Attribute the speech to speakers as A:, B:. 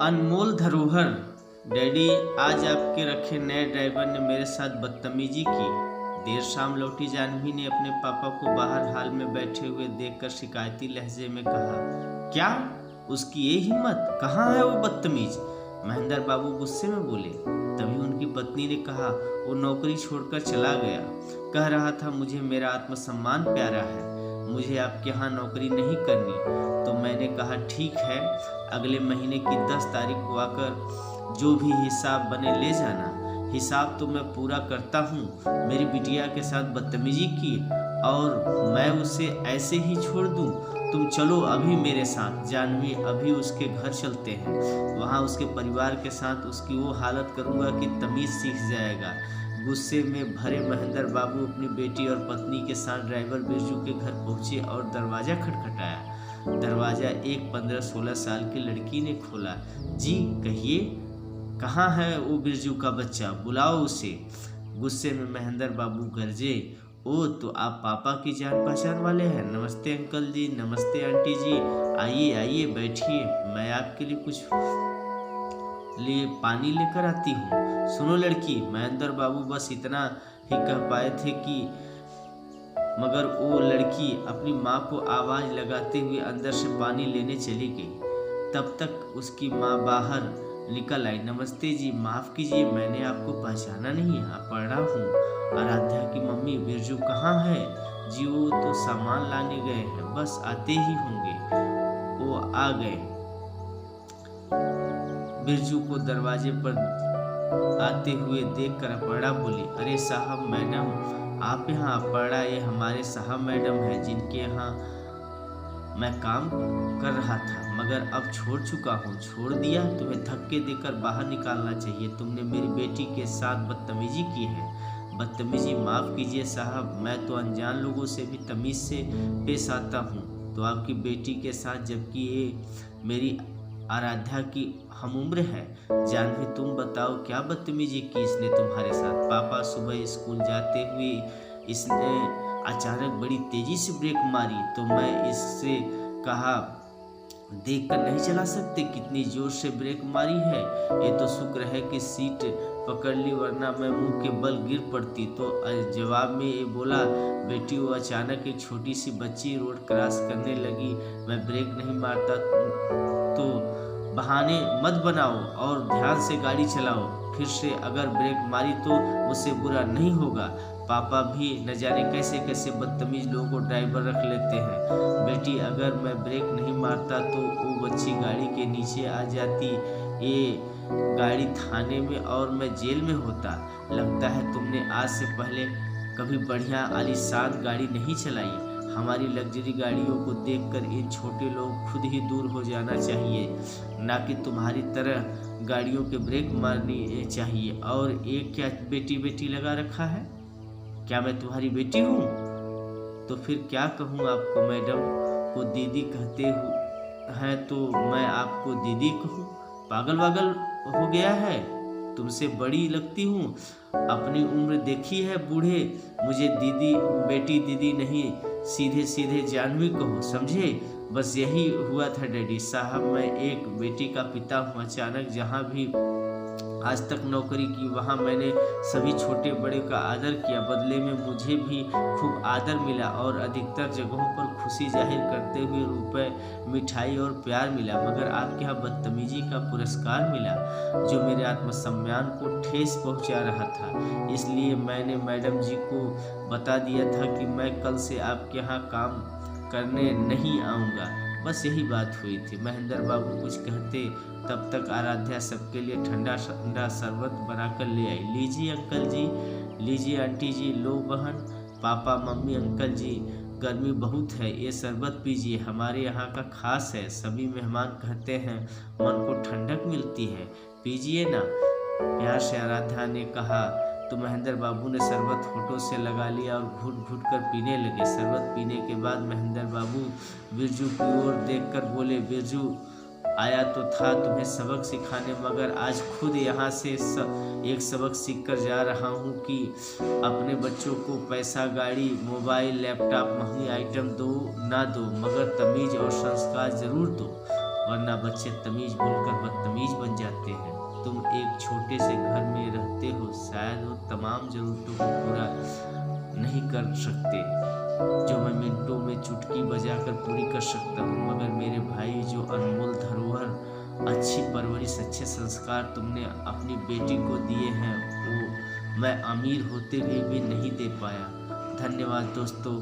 A: अनमोल धरोहर। डैडी, आज आपके रखे नए ड्राइवर ने मेरे साथ बदतमीजी की। देर शाम लौटी जानवी ने अपने पापा को बाहर हाल में बैठे हुए देखकर शिकायती लहजे में कहा, क्या उसकी ये हिम्मत? कहाँ है वो बदतमीज? महेंद्र बाबू गुस्से में बोले। तभी उनकी पत्नी ने कहा, वो नौकरी छोड़कर चला गया। कह रहा था मुझे मेरा आत्मसम्मान प्यारा है, मुझे आपके यहाँ नौकरी नहीं करनी। तो मैंने कहा ठीक है, अगले महीने की 10 तारीख को आकर जो भी हिसाब बने ले जाना। हिसाब तो मैं पूरा करता हूँ। मेरी बिटिया के साथ बदतमीजी की और मैं उसे ऐसे ही छोड़ दूँ? तुम चलो अभी मेरे साथ। जानवी, अभी उसके घर चलते हैं। वहाँ उसके परिवार के साथ उसकी वो हालत करूँगा कि तमीज़ सीख जाएगा। गुस्से में भरे महेंद्र बाबू अपनी बेटी और पत्नी के साथ ड्राइवर बिरजू के घर पहुंचे और दरवाज़ा खटखटाया। दरवाज़ा एक 15-16 साल की लड़की ने खोला। जी कहिए, कहाँ है वो बिरजू का बच्चा? बुलाओ उसे। गुस्से में महेंद्र बाबू गरजे, ओ तो आप पापा की जान पहचान वाले हैं। नमस्ते अंकल जी, नमस्ते आंटी जी, आइए आइए बैठिए, मैं आपके लिए कुछ पानी लेकर आती हूँ। सुनो लड़की, महेंद्र बाबू बस इतना ही कह पाए थे कि मगर वो लड़की अपनी माँ को आवाज़ लगाते हुए अंदर से पानी लेने चली गई। तब तक उसकी माँ बाहर निकल आई। नमस्ते जी, माफ़ कीजिए, मैंने आपको पहचाना नहीं, आप पढ़ा हूँ। आराध्या की मम्मी, बिरजू कहाँ है? जी वो तो सामान लाने गए हैं, बस आते ही होंगे। वो आ गए। बिरजू को दरवाजे पर आते हुए देखकर अपर्णा बोली, अरे साहब मैडम, आप यहाँ? अपर्णा, ये हमारे साहब मैडम हैं जिनके यहाँ मैं काम कर रहा था, मगर अब छोड़ चुका हूँ। छोड़ दिया? तुम्हें धक्के देकर बाहर निकालना चाहिए। तुमने मेरी बेटी के साथ बदतमीजी की है। बदतमीजी? माफ़ कीजिए साहब, मैं तो अनजान लोगों से भी तमीज़ से पेश आता हूँ। तो आपकी बेटी के साथ, जबकि ये मेरी आराध्या की हम उम्र है। जानवी, तुम बताओ क्या बदतमीजी की इसने तुम्हारे साथ? पापा, सुबह स्कूल जाते हुए इसने अचानक बड़ी तेजी से ब्रेक मारी तो मैं इससे कहा, देख कर नहीं चला सकते कितनी जोर से ब्रेक मारी है? ये तो शुक्र है कि सीट पकड़ ली, वरना मैं मुंह के बल गिर पड़ती। तो जवाब में ये बोला, बेटी वो अचानक एक छोटी सी बच्ची रोड क्रॉस करने लगी, मैं ब्रेक नहीं मारता तो बहाने मत बनाओ और ध्यान से गाड़ी चलाओ। फिर से अगर ब्रेक मारी तो मुझसे बुरा नहीं होगा। पापा भी न जाने कैसे कैसे बदतमीज लोगों को ड्राइवर रख लेते हैं। बेटी, अगर मैं ब्रेक नहीं मारता तो वो बच्ची गाड़ी के नीचे आ जाती, ये गाड़ी थाने में और मैं जेल में होता। लगता है तुमने आज से पहले कभी बढ़िया आलीशान गाड़ी नहीं चलाई। हमारी लग्जरी गाड़ियों को देखकर इन छोटे लोग खुद ही दूर हो जाना चाहिए, ना कि तुम्हारी तरह गाड़ियों के ब्रेक मारनी चाहिए। और एक क्या बेटी बेटी लगा रखा है? क्या मैं तुम्हारी बेटी हूँ? तो फिर क्या कहूँ आपको? मैडम को दीदी कहते हैं तो मैं आपको दीदी कहूँ? पागल वागल हो गया है? तुमसे बड़ी लगती हूँ, अपनी उम्र देखी है बूढ़े। मुझे दीदी बेटी दीदी नहीं, सीधे सीधे जानवी कहो, समझे? बस यही हुआ था डैडी साहब, मैं एक बेटी का पिता हूँ। अचानक जहाँ भी आज तक नौकरी की वहाँ मैंने सभी छोटे बड़े का आदर किया, बदले में मुझे भी खूब आदर मिला और अधिकतर जगहों पर खुशी जाहिर करते हुए रुपए, मिठाई और प्यार मिला। मगर आपके यहाँ बदतमीजी का पुरस्कार मिला जो मेरे आत्मसम्मान को ठेस पहुँचा रहा था। इसलिए मैंने मैडम जी को बता दिया था कि मैं कल से आपके यहाँ काम करने नहीं आऊँगा। बस यही बात हुई थी। महेंद्र बाबू कुछ कहते तब तक आराध्या सबके लिए ठंडा ठंडा शरबत बनाकर ले आई। लीजिए अंकल जी, लीजिए आंटी जी, लो बहन, पापा, मम्मी, अंकल जी, गर्मी बहुत है, ये शरबत पीजिए, हमारे यहाँ का खास है। सभी मेहमान कहते हैं मन को ठंडक मिलती है, पीजिए ना, प्यार से आराध्या ने कहा। तो महेंद्र बाबू ने शरबत होठों से लगा लिया और घुट घुट कर पीने लगे। शरबत पीने के बाद महेंद्र बाबू बिरजू की ओर देखकर बोले, बिरजू, आया तो था तुम्हें सबक सिखाने, मगर आज खुद यहाँ से एक सबक सीख कर जा रहा हूँ कि अपने बच्चों को पैसा, गाड़ी, मोबाइल, लैपटॉप, महंगी आइटम दो ना दो, मगर तमीज़ और संस्कार ज़रूर दो, वरना बच्चे तमीज़ बोलकर बदतमीज़ बन जाते हैं। तुम एक छोटे से घर में रहते हो, शायद वो तमाम ज़रूरतों को पूरा नहीं कर सकते जो मैं मिनटों में चुटकी बजाकर पूरी कर सकता हूँ, मगर मेरे भाई जो अनमोल धरोहर, अच्छी परवरिश, अच्छे संस्कार तुमने अपनी बेटी को दिए हैं वो मैं अमीर होते हुए भी नहीं दे पाया। धन्यवाद दोस्तों।